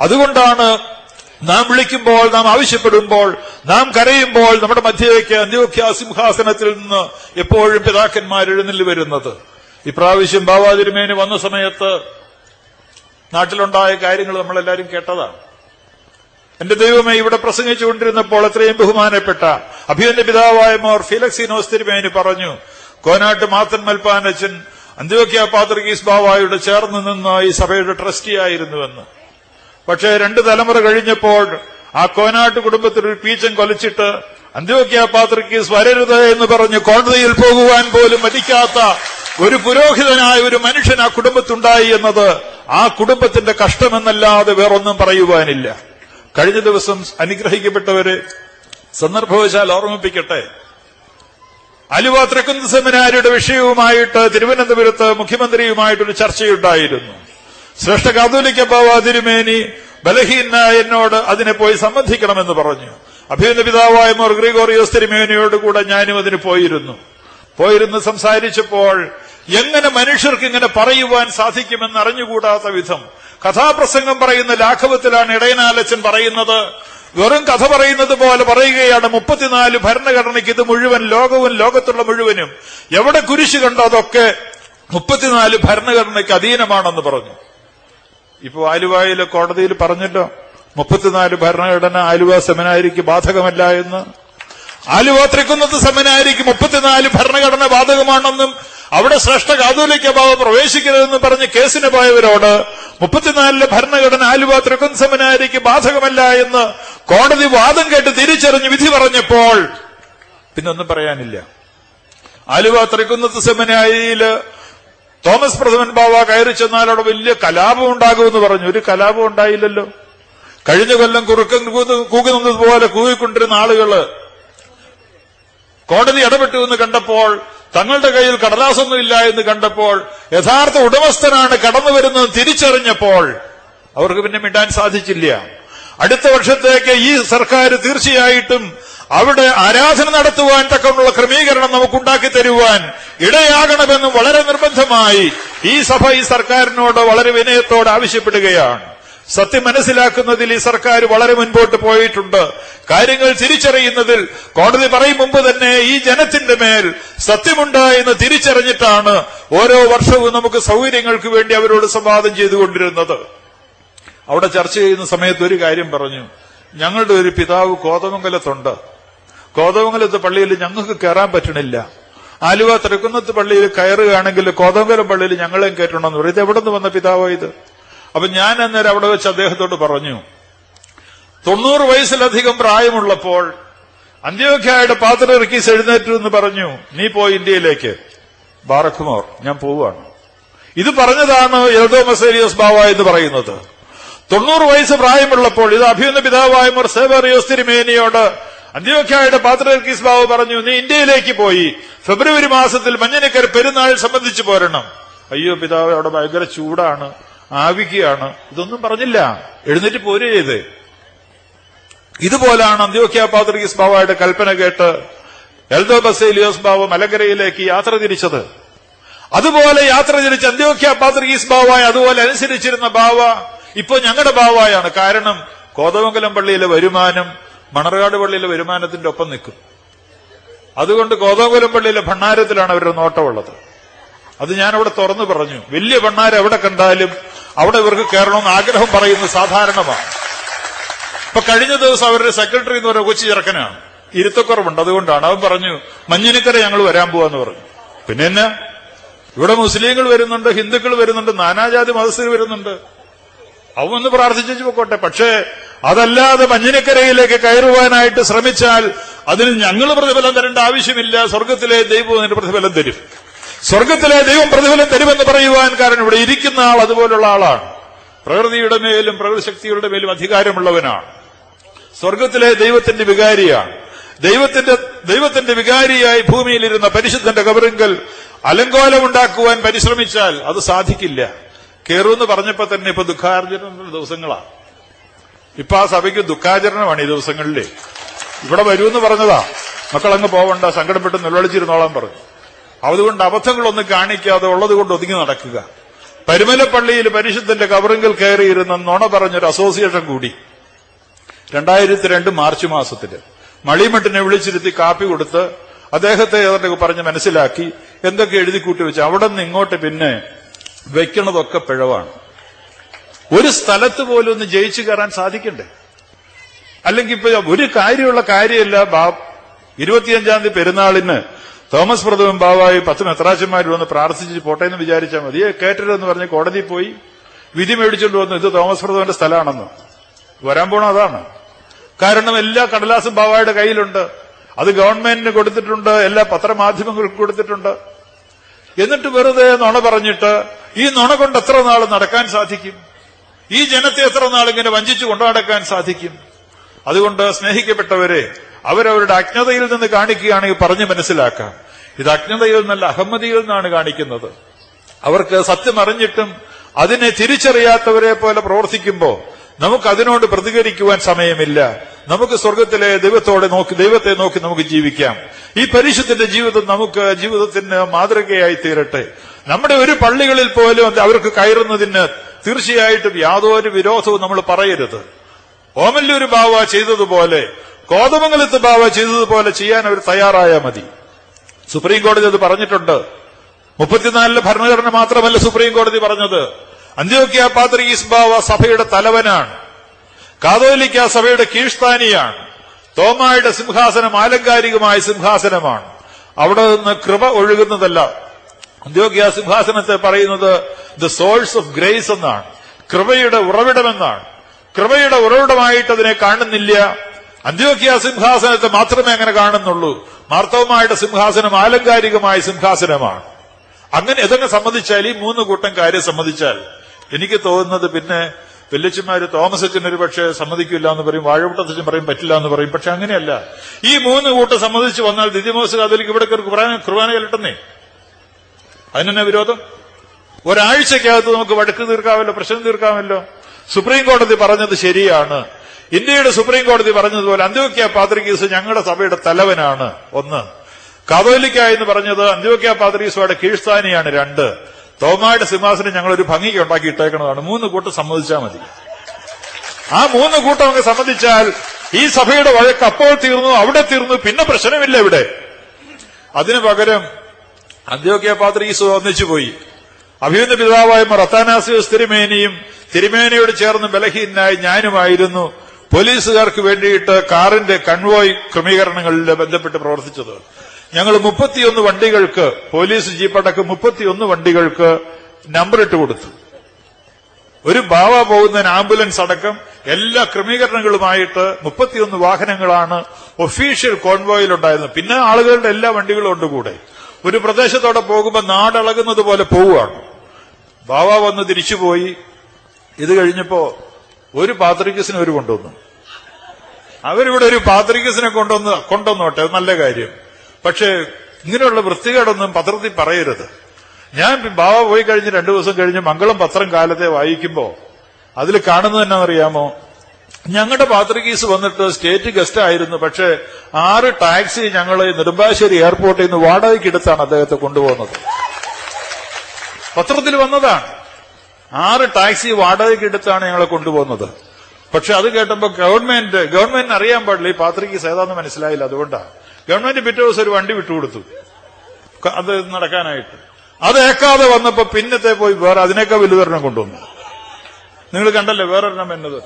അതുകൊണ്ടാണ് നാം വിളിക്കുമ്പോൾ, നാം ആവശ്യപ്പെടുമ്പോൾ, നാം കരയുമ്പോൾ നമ്മുടെ മധ്യയ്ക്ക് അന്ത്യോഖ്യ സിംഹാസനത്തിൽ നിന്ന് എപ്പോഴും പിതാക്കന്മാർ എഴുന്നള്ളി വരുന്നത്. ഇപ്രാവശ്യം ബാവാ തിരുമേനി വന്ന സമയത്ത് നാട്ടിലുണ്ടായ കാര്യങ്ങൾ നമ്മളെല്ലാവരും കേട്ടതാണ്. എന്റെ ദൈവമേ, ഇവിടെ പ്രസംഗിച്ചുകൊണ്ടിരുന്നപ്പോൾ എത്രയും ബഹുമാനപ്പെട്ട അഭിമന്യ പിതാവായ മോർ ഫിലക്സീനോസ് തിരുമേനി പറഞ്ഞു, കോനാട്ട് മാത്തൻ മൽപ്പാനച്ചൻ അന്ത്യോഖ്യ പാത്രികീസ് ബാവായുടെ ചേർന്ന് നിന്ന് ഈ സഭയുടെ ട്രസ്റ്റിയായിരുന്നുവെന്ന്. പക്ഷേ 2 തലമുറ കഴിഞ്ഞപ്പോൾ ആ കോനാട്ട് കുടുംബത്തിൽ ഒരു പീച്ചൻ കൊലച്ചിട്ട് അന്ത്യോഖ്യ പാത്രികീസ് വരരുത് എന്ന് പറഞ്ഞ് കോടതിയിൽ പോകുവാൻ പോലും മടിക്കാത്ത ഒരു പുരോഹിതനായ ഒരു മനുഷ്യൻ ആ കുടുംബത്തുണ്ടായി എന്നത് ആ കുടുംബത്തിന്റെ കഷ്ടമെന്നല്ലാതെ വേറൊന്നും പറയുവാനില്ല. കഴിഞ്ഞ ദിവസം അനുഗ്രഹിക്കപ്പെട്ടവരെ സന്ദർഭവശാൽ ഓർമ്മിപ്പിക്കട്ടെ, ആലുവ തൃക്കുന്നത്ത് സെമിനാരിയുടെ വിഷയവുമായിട്ട് തിരുവനന്തപുരത്ത് മുഖ്യമന്ത്രിയുമായിട്ടൊരു ചർച്ചയുണ്ടായിരുന്നു. ശ്രേഷ്ഠ കാതോലിക്ക ബാവാ തിരുമേനി ബലഹീനായ എന്നോട് അതിനെ പോയി സംബന്ധിക്കണമെന്ന് പറഞ്ഞു. അഭിമന്യ പിതാവായ മോർ ഗ്രിഗോറിയോസ് തിരുമേനിയോട് കൂടെ ഞാനും അതിന് പോയിരുന്ന് സംസാരിച്ചപ്പോൾ എങ്ങനെ മനുഷ്യർക്ക് ഇങ്ങനെ പറയുവാൻ സാധിക്കുമെന്ന് അറിഞ്ഞുകൂടാത്ത വിധം കഥാപ്രസംഗം പറയുന്ന ലാഘവത്തിലാണ് ഇടയനാലച്ചൻ പറയുന്നത്. വെറും കഥ പറയുന്നത് പോലെ പറയുകയാണ്. 34 ഭരണഘടനയ്ക്ക് ഇത് മുഴുവൻ ലോകവും ലോകത്തുള്ള മുഴുവനും എവിടെ കുരിശ് കണ്ടോ അതൊക്കെ 34 ഭരണഘടനയ്ക്ക് അധീനമാണെന്ന് പറഞ്ഞു. ഇപ്പൊ ആലുവയിലെ കോടതിയിൽ പറഞ്ഞല്ലോ 34 ഭരണഘടന ആലുവ സെമിനാരിക്ക് ബാധകമല്ല എന്ന്. ആലുവ തൃക്കുന്നത്ത് സെമിനാരിക്ക് 34 ഭരണഘടന ബാധകമാണെന്നും അവിടെ ശ്രേഷ്ഠ കാതോലിക്ക ബാവ പ്രവേശിക്കരുതെന്ന് പറഞ്ഞ് കേസിന് പോയവരോട് 34 ഭരണഘടന ആലുവ തൃക്കുന്നത്ത് സെമിനാരിക്ക് ബാധകമല്ല എന്ന് കോടതി വാദം കേട്ട് തിരിച്ചറിഞ്ഞ് വിധി പറഞ്ഞപ്പോൾ പിന്നൊന്നും പറയാനില്ല. ആലുവ തൃക്കുന്നത്ത് സെമിനാരിയില് തോമസ് പ്രഥമൻ ബാവ കയറി ചെന്നാൽ അവിടെ വലിയ കലാപം ഉണ്ടാകുമെന്ന് പറഞ്ഞു. ഒരു കലാപം ഉണ്ടായില്ലല്ലോ. കഴിഞ്ഞ കൊല്ലം കുറുക്കൻ കൂകി നിന്നതുപോലെ കൂകിക്കൊണ്ടിരുന്ന ആളുകള് കോടതി ഇടപെട്ടു എന്ന് കണ്ടപ്പോൾ, തങ്ങളുടെ കയ്യിൽ കടലാസൊന്നുമില്ല എന്ന് കണ്ടപ്പോൾ, യഥാർത്ഥ ഉടമസ്ഥനാണ് കടന്നു വരുന്നത് തിരിച്ചറിഞ്ഞപ്പോൾ അവർക്ക് പിന്നെ മിണ്ടാൻ സാധിച്ചില്ല. അടുത്ത വർഷത്തേക്ക് ഈ സർക്കാർ തീർച്ചയായിട്ടും അവിടെ ആരാധന നടത്തുവാൻ തക്കമുള്ള ക്രമീകരണം നമുക്കുണ്ടാക്കി തരുവാൻ ഇടയാകണമെന്നും വളരെ നിർബന്ധമായി ഈ സഭ ഈ സർക്കാരിനോട് വളരെ വിനയത്തോടെ ആവശ്യപ്പെടുകയാണ്. സത്യം മനസ്സിലാക്കുന്നതിൽ ഈ സർക്കാർ വളരെ മുൻപോട്ട് പോയിട്ടുണ്ട്. കാര്യങ്ങൾ തിരിച്ചറിയുന്നതിൽ കോടതി പറയും മുമ്പ് തന്നെ ഈ ജനത്തിന്റെ മേൽ സത്യമുണ്ട് എന്ന് തിരിച്ചറിഞ്ഞിട്ടാണ് ഓരോ വർഷവും നമുക്ക് സൗകര്യങ്ങൾക്ക് വേണ്ടി അവരോട് സംവാദം ചെയ്തുകൊണ്ടിരുന്നത്. അവിടെ ചർച്ച ചെയ്യുന്ന സമയത്ത് ഒരു കാര്യം പറഞ്ഞു. ഞങ്ങളുടെ ഒരു പിതാവ് കോതമംഗലത്തുണ്ട്. കോതമംഗലത്ത് പള്ളിയിൽ ഞങ്ങൾക്ക് കയറാൻ പറ്റണില്ല. ആലുവ തൃക്കുന്നത്ത് പള്ളിയിൽ കയറുകയാണെങ്കിൽ കോതമംഗലം പള്ളിയിൽ ഞങ്ങളെയും കയറ്റണമെന്ന് പറയും. ഇത് എവിടെ നിന്ന് വന്ന പിതാവോ ഇത്? അപ്പൊ ഞാൻ അന്നേരം അവിടെ വെച്ച് അദ്ദേഹത്തോട് പറഞ്ഞു, 90 വയസ്സിലധികം പ്രായമുള്ളപ്പോൾ അന്ത്യോഖ്യയുടെ പാത്രിയർക്കീസ് എഴുന്നേറ്റു എന്ന് പറഞ്ഞു, നീ പോയി ഇന്ത്യയിലേക്ക്. ബാറക്കുമോർ, ഞാൻ പോവുകയാണ്. ഇത് പറഞ്ഞതാണ് എൽദോ മസേലിയോസ് ബാവ എന്ന് പറയുന്നത്. 90 വയസ്സ് പ്രായമുള്ളപ്പോൾ ഇത് അഭിമന്യ പിതാവായ മോർ സേവറിയോസ് തിരുമേനിയോട് അന്ത്യോഖ്യയുടെ പാത്രിയർക്കീസ് ബാവ പറഞ്ഞു, നീ ഇന്ത്യയിലേക്ക് പോയി ഫെബ്രുവരി മാസത്തിൽ മഞ്ഞനിക്കര പെരുന്നാൾ സംബന്ധിച്ചു പോരണം. അയ്യോ പിതാവ്, അവിടെ ഭയങ്കര ചൂടാണ്, ആവിക്കുകയാണ്. ഇതൊന്നും പറഞ്ഞില്ല, എഴുന്നേറ്റ് പോരുക ചെയ്ത്. ഇതുപോലാണ് അന്ത്യോഖ്യ പാത്രികീസ് ബാവയുടെ കൽപ്പന കേട്ട് എൽദോ ബസേലിയോസ് ബാവ മലങ്കരയിലേക്ക് യാത്ര തിരിച്ചത്. അതുപോലെ യാത്ര തിരിച്ച് അന്ത്യോഖ്യ പാത്രികീസ് ബാവ അതുപോലെ അനുസരിച്ചിരുന്ന ബാവ ഇപ്പൊ ഞങ്ങളുടെ ബാവയാണ്. കാരണം കോതമംഗലം പള്ളിയിലെ വരുമാനം മണർകാട് പള്ളിയിലെ വരുമാനത്തിന്റെ ഒപ്പം നിൽക്കും. അതുകൊണ്ട് കോതമംഗലം പള്ളിയിലെ ഭണ്ണാരത്തിലാണ് അവരുടെ നോട്ടമുള്ളത്. അത് ഞാനവിടെ തുറന്നു പറഞ്ഞു. വലിയ ഭണ്ണാരം എവിടെ കണ്ടാലും അവിടെ ഇവർക്ക് കയറണമെന്ന് ആഗ്രഹം പറയുന്നത് സാധാരണമാണ്. ഇപ്പൊ കഴിഞ്ഞ ദിവസം അവരുടെ സെക്രട്ടറി എന്ന് പറയുന്ന കൊച്ചി ചെറുക്കനാണ്, ഇരുത്തക്കുറവുണ്ട്, അതുകൊണ്ടാണ്. അവൻ പറഞ്ഞു, മഞ്ഞിനിക്കര ഞങ്ങൾ വരാൻ പോവാന്ന് പറഞ്ഞു. പിന്നെ എന്നാ, ഇവിടെ മുസ്ലിങ്ങൾ വരുന്നുണ്ട്, ഹിന്ദുക്കൾ വരുന്നുണ്ട്, നാനാജാതി മതസ്ഥർ വരുന്നുണ്ട്. അവന്ന് പ്രാർത്ഥിച്ചു പോക്കോട്ടെ. പക്ഷേ അതല്ലാതെ മഞ്ഞിനിക്കരയിലേക്ക് കയറുവാനായിട്ട് ശ്രമിച്ചാൽ അതിന് ഞങ്ങൾ പ്രതിഫലം തരേണ്ട ആവശ്യമില്ല. സ്വർഗത്തിലെ ദൈവം അതിന്റെ പ്രതിഫലം തരും. സ്വർഗത്തിലെ ദൈവം പ്രതിഫലം തരുമെന്ന് പറയുവാൻ കാരണം ഇവിടെ ഇരിക്കുന്ന ആൾ അതുപോലുള്ള ആളാണ്. പ്രകൃതിയുടെ മേലും പ്രകൃതി ശക്തികളുടെ മേലും അധികാരമുള്ളവനാണ്. സ്വർഗത്തിലെ ദൈവത്തിന്റെ വികാരിയാണ്. ദൈവത്തിന്റെ വികാരിയായി ഭൂമിയിലിരുന്ന പരിശുദ്ധന്റെ കബറിങ്കൽ അലങ്കോലമുണ്ടാക്കുവാൻ പരിശ്രമിച്ചാൽ അത് സാധിക്കില്ല. കേറൂന്ന് പറഞ്ഞപ്പോ തന്നെ ഇപ്പൊ ദുഃഖാചരണ ദിവസങ്ങളാണ്. ഇപ്പൊ ആ സഭയ്ക്ക് ദുഃഖാചരണമാണ് ഈ ദിവസങ്ങളിലെ. ഇവിടെ വരുമെന്ന് പറഞ്ഞതാ, മക്കളങ്ങ് പോവണ്ട, സങ്കടപ്പെട്ട് നിലവിളിച്ചിരുന്നോളാൻ പറഞ്ഞു. അതുകൊണ്ട് അബദ്ധങ്ങളൊന്നും കാണിക്കാതെ ഉള്ളത് കൊണ്ട് ഒതുങ്ങി നടക്കുക. പരുമലപ്പള്ളിയിൽ പരിശുദ്ധന്റെ കബറിങ്കിൽ കയറിയിരുന്ന നുണ പറഞ്ഞൊരു അസോസിയേഷൻ കൂടി 2002 മാർച്ച് മാസത്തില് മളിമട്ടിനെ വിളിച്ചിരുത്തി കാപ്പി കൊടുത്ത് അദ്ദേഹത്തെ ഏതൊക്കെ പറഞ്ഞ് മനസ്സിലാക്കി എന്തൊക്കെ എഴുതി കൂട്ടി വെച്ച് അവിടെ നിന്ന് ഇങ്ങോട്ട് പിന്നെ വെക്കണതൊക്കെ പിഴവാണ്. ഒരു സ്ഥലത്ത് പോലും ഒന്ന് ജയിച്ചു കയറാൻ സാധിക്കണ്ടേ? അല്ലെങ്കിൽ ഇപ്പൊ ഒരു കാര്യമുള്ള കാര്യമല്ല. 25-ാം തീയതി പെരുന്നാളിന് തോമസ് പ്രഥമൻ ബാവായി 10 മെത്രാച്ചന്മാർ വന്ന് പ്രാർത്ഥിച്ച് പോട്ടെ എന്ന് വിചാരിച്ചാൽ മതി. കേട്ടരെന്ന് പറഞ്ഞ് കോടതിയിൽ പോയി വിധി മേടിച്ചുകൊണ്ട് വന്നു, ഇത് തോമസ് പ്രഥമന്റെ സ്ഥലമാണെന്ന്. വരാൻ പോണ അതാണ്. കാരണം എല്ലാ കടലാസും ബാവായുടെ കയ്യിലുണ്ട്. അത് ഗവൺമെന്റിന് കൊടുത്തിട്ടുണ്ട്, എല്ലാ പത്രമാധ്യമങ്ങൾക്കും കൊടുത്തിട്ടുണ്ട്. എന്നിട്ട് വെറുതെ നുണ പറഞ്ഞിട്ട് ഈ നുണ കൊണ്ട് എത്ര നാൾ നടക്കാൻ സാധിക്കും? ഈ ജനത്തെ എത്ര നാൾ ഇങ്ങനെ വഞ്ചിച്ചു കൊണ്ടുനടക്കാൻ സാധിക്കും? അതുകൊണ്ട് സ്നേഹിക്കപ്പെട്ടവരെ, അവരവരുടെ അജ്ഞതയിൽ നിന്ന് കാണിക്കുകയാണെങ്കിൽ പറഞ്ഞ് മനസ്സിലാക്കാം. ഇത് അജ്ഞതയിൽ നിന്നല്ല, അഹമ്മദിയിൽ നിന്നാണ് കാണിക്കുന്നത്. അവർക്ക് സത്യം അറിഞ്ഞിട്ടും അതിനെ തിരിച്ചറിയാത്തവരെ പോലെ പ്രവർത്തിക്കുമ്പോൾ നമുക്ക് അതിനോട് പ്രതികരിക്കുവാൻ സമയമില്ല. നമുക്ക് സ്വർഗത്തിലെ ദൈവത്തെ നോക്കി നമുക്ക് ജീവിക്കാം. ഈ പരിശുദ്ധന്റെ ജീവിതം നമുക്ക് ജീവിതത്തിന് മാതൃകയായി തീരട്ടെ. നമ്മുടെ ഒരു പള്ളികളിൽ പോലും അവർക്ക് കയറുന്നതിന് തീർച്ചയായിട്ടും യാതൊരു വിരോധവും നമ്മൾ പറയരുത്. ഓമല്ലൂർ ബാവ ചെയ്തതുപോലെ, കോതമംഗലത്ത് ബാവ ചെയ്തതുപോലെ ചെയ്യാൻ അവർ തയ്യാറായാൽ മതി. സുപ്രീം കോടതി അത് പറഞ്ഞിട്ടുണ്ട്. 34 ഭരണഘടന മാത്രമല്ല സുപ്രീം കോടതി പറഞ്ഞത്. അന്ത്യോക്യ പാത്രീസ് ബാവ സഭയുടെ തലവനാണ്. കാതോലിക്ക സഭയുടെ കീഴ്സ്ഥാനിയാണ്. തോമായുടെ സിംഹാസനം ആലങ്കാരികമായ സിംഹാസനമാണ്. അവിടെ നിന്ന് കൃപ ഒഴുകുന്നതല്ല. അന്ത്യോക്യ സിംഹാസനത്തെ പറയുന്നത് ദ സോഴ്സ് ഓഫ് ഗ്രേസ് എന്നാണ്, കൃപയുടെ ഉറവിടമെന്നാണ്. കൃപയുടെ ഉറവിടമായിട്ട് അതിനെ കാണുന്നില്ല. അന്ത്യോക്യ സിംഹാസനത്തെ മാത്രമേ അങ്ങനെ കാണുന്നുള്ളൂ. മാർത്തോമായുടെ സിംഹാസനം ആലങ്കാരികമായ സിംഹാസനമാണ്. അങ്ങനെ ഇതൊക്കെ സമ്മതിച്ചാൽ, ഈ 3 കൂട്ടം കാര്യം സമ്മതിച്ചാൽ, എനിക്ക് തോന്നുന്നത് പിന്നെ വെല്ലിച്ചന്മാര് തോമസ് അച്ഛനൊരു പക്ഷേ സമ്മതിക്കില്ല എന്ന് പറയും, വാഴവട്ടത്തച്ഛൻ പറയും പറ്റില്ല എന്ന് പറയും. പക്ഷെ അങ്ങനെയല്ല. ഈ 3 കൂട്ടം സമ്മതിച്ചു വന്നാൽ ദിദിമോസ് കാതോലിക്ക് ഇവിടെ കുർബാന ചെല്ലട്ടെന്നേ. അതിനെന്നെ വിരോധം? ഒരാഴ്ചക്കകത്ത് നമുക്ക് വഴക്ക് തീർക്കാമല്ലോ, പ്രശ്നം തീർക്കാമല്ലോ. സുപ്രീം കോടതി പറഞ്ഞത് ശരിയാണ്. ഇന്ത്യയുടെ സുപ്രീം കോടതി പറഞ്ഞതുപോലെ അന്ത്യോക്യ പാത്രീസ് ഞങ്ങളുടെ സഭയുടെ തലവനാണ്. 1. കാതോലിക്ക എന്ന് പറഞ്ഞത് അന്ത്യോക്യ പാത്രീസയുടെ കീഴ്സ്ഥാനിയാണ്. 2. തോമായുടെ സിംഹാസനം ഞങ്ങളൊരു ഭംഗിക്ക് ഉണ്ടാക്കി ഇട്ടേക്കുന്നതാണ്. 3 കൂട്ടം സമ്മതിച്ചാൽ മതി. ആ 3 കൂട്ടം അങ്ങ് സമ്മതിച്ചാൽ ഈ സഭയുടെ വഴക്ക് അപ്പോൾ തീർന്നു, അവിടെ തീർന്നു, പിന്നെ പ്രശ്നമില്ല ഇവിടെ. അതിനു പകരം അന്ത്യോക്യ പാത്രീസ് ഒന്നിച്ചുപോയി. അഭിമന്യ പിതാവായ അത്താനാസിയോസ് തിരുമേനിയും തിരുമേനിയോട് ചേർന്ന് ബലഹീനായി ഞാനുമായിരുന്നു പോലീസുകാർക്ക് വേണ്ടിയിട്ട് കാറിന്റെ കൺവോയ് ക്രമീകരണങ്ങളിൽ ബന്ധപ്പെട്ട് പ്രവർത്തിച്ചത്. ഞങ്ങൾ 31 വണ്ടികൾക്ക്, പോലീസ് ജീപ്പടക്കം 31 വണ്ടികൾക്ക് നമ്പർ ഇട്ട് കൊടുത്തു. ഒരു ബാവ പോകുന്ന ആംബുലൻസ് അടക്കം എല്ലാ ക്രമീകരണങ്ങളുമായിട്ട് 31 വാഹനങ്ങളാണ് ഒഫീഷ്യൽ കോൺവോയിലുണ്ടായിരുന്നത്. പിന്നെ ആളുകളുടെ എല്ലാ വണ്ടികളും ഉണ്ട് കൂടെ. ഒരു പ്രദേശത്തോടെ പോകുമ്പോൾ നാടളകുന്നത് പോലെ പോവുകയാണ്. ബാവ വന്ന് തിരിച്ചുപോയി. ഇത് കഴിഞ്ഞപ്പോ ഒരു പാത്രികസിനെ അവർ കൊണ്ടുവന്നു. അവരിവിടെ ഒരു പാത്രികസിനെ കൊണ്ടുവന്നോട്ടെ, നല്ല കാര്യം. പക്ഷെ ഇങ്ങനെയുള്ള വൃത്തികേടൊന്നും പത്രത്തിൽ പറയരുത്. ഞാൻ ബാവ പോയി കഴിഞ്ഞ് 2 ദിവസം കഴിഞ്ഞ് മംഗളം പത്രം കാലത്തെ വായിക്കുമ്പോ അതിൽ കാണുന്നത് എന്നാണെന്നറിയാമോ? ഞങ്ങളുടെ പാത്രികീസ് വന്നിട്ട് സ്റ്റേറ്റ് ഗസ്റ്റ് ആയിരുന്നു, പക്ഷെ 6 ടാക്സി ഞങ്ങൾ നെടുമ്പാശ്ശേരി എയർപോർട്ടിൽ നിന്ന് വാടകയ്ക്കെടുത്താണ് അദ്ദേഹത്തെ കൊണ്ടുപോകുന്നത്. പത്രത്തിൽ വന്നതാണ്. 6 ടാക്സി വാടകയ്ക്കെടുത്താണ് ഞങ്ങളെ കൊണ്ടുപോകുന്നത്. പക്ഷെ അത് കേട്ടപ്പോ ഗവൺമെന്റിന് അറിയാൻ പാടില്ല ഈ പാത്രികീസ് ഏതാന്ന് മനസ്സിലായില്ല. അതുകൊണ്ടാണ് ഗവൺമെന്റ് പിറ്റേ ദിവസം ഒരു വണ്ടി വിട്ടുകൊടുത്തു അത് നടക്കാനായിട്ട്. അത് ഏക്കാതെ വന്നപ്പോ പിന്നത്തെ പോയി വേറെ അതിനേക്കാൾ വലുതൊരെണ്ണം കൊണ്ടുവന്നു. നിങ്ങൾ കണ്ടല്ലേ വേറൊരെണ്ണം എന്നത്.